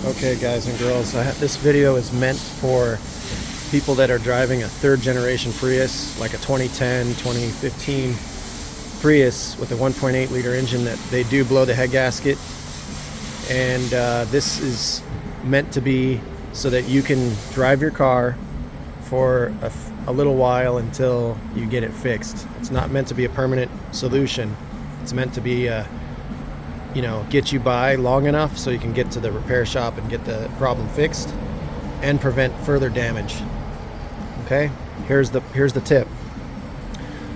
Okay, guys and girls, this video is meant for people that are driving a third generation Prius, like a 2010, 2015 Prius with a 1.8 liter engine that they do blow the head gasket. And this is meant to be so that you can drive your car for a little while until you get it fixed. It's not meant to be a permanent solution. It's meant to be get you by long enough so you can get to the repair shop and get the problem fixed and prevent further damage. Okay, here's the tip.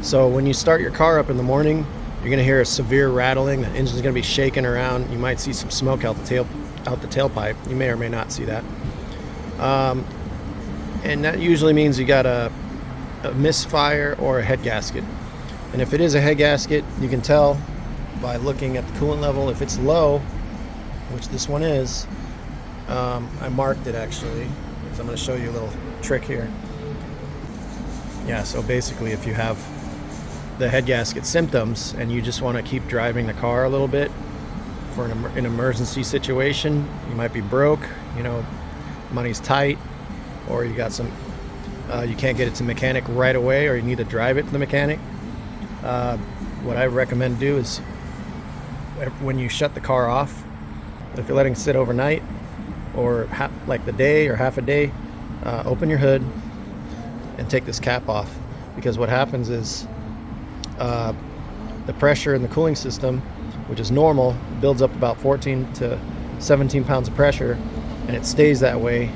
So when you start your car up in the morning, you're gonna hear a severe rattling. The engine's gonna be shaking around. You might see some smoke out the tailpipe. You may or may not see that. And that usually means you got a misfire or a head gasket. And if it is a head gasket, you can tell by looking at the coolant level. If it's low, which this one is, I marked it actually, so I'm going to show you a little trick here. Yeah, so basically if you have the head gasket symptoms and you just want to keep driving the car a little bit for an emergency situation, you might be broke, money's tight, or you got some you can't get it to mechanic right away, or you need to drive it to the mechanic. What I recommend do is, when you shut the car off, if you're letting it sit overnight or like the day or half a day, open your hood and take this cap off, because what happens is the pressure in the cooling system, which is normal, builds up about 14 to 17 pounds of pressure, and it stays that way,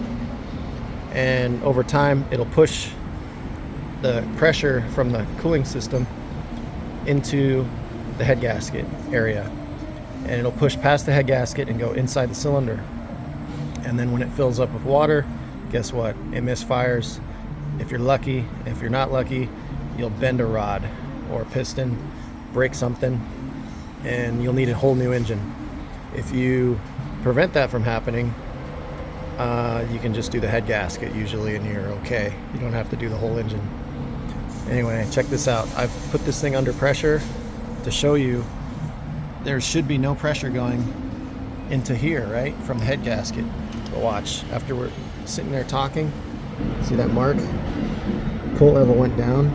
and over time it'll push the pressure from the cooling system into the head gasket area, and it'll push past the head gasket and go inside the cylinder. And then when it fills up with water, guess what? It misfires. If you're lucky. If you're not lucky, you'll bend a rod or a piston, break something, and you'll need a whole new engine. If you prevent that from happening, you can just do the head gasket usually and you're okay. You don't have to do the whole engine. Anyway, check this out. I've put this thing under pressure to show you there should be no pressure going into here, right, from the head gasket. But watch, after we're sitting there talking, see that mark? Coolant level went down.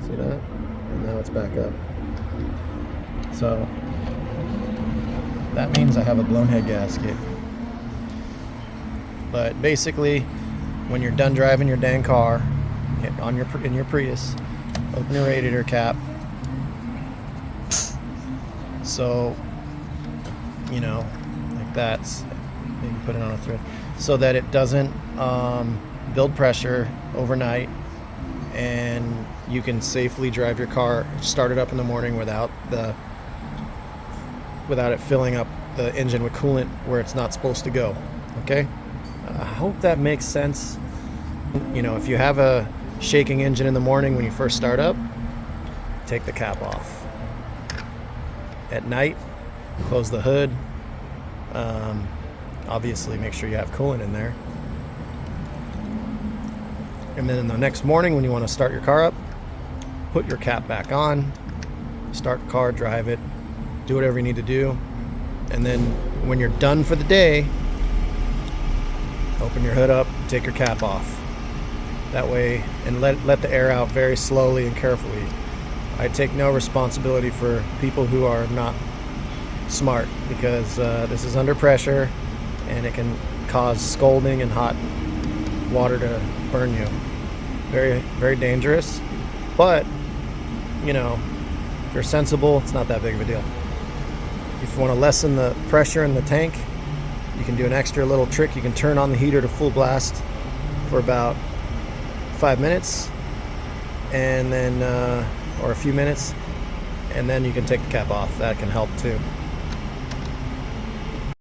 See that? And now it's back up. So that means I have a blown head gasket. But basically, when you're done driving your dang car in your Prius, open your radiator cap. So, like that. Maybe put it on a thread so that it doesn't build pressure overnight, and you can safely drive your car, start it up in the morning without it filling up the engine with coolant where it's not supposed to go. Okay? I hope that makes sense. If you have a shaking engine in the morning when you first start up, take the cap off. At night, close the hood. Obviously, make sure you have coolant in there. And then the next morning, when you want to start your car up, put your cap back on, start the car, drive it, do whatever you need to do. And then when you're done for the day, open your hood up, take your cap off. That way, and let the air out very slowly and carefully. I take no responsibility for people who are not smart, because this is under pressure and it can cause scalding and hot water to burn you. Very, very dangerous. But, if you're sensible, it's not that big of a deal. If you want to lessen the pressure in the tank, you can do an extra little trick. You can turn on the heater to full blast for about 5 minutes, and then or a few minutes, and then you can take the cap off. That can help too.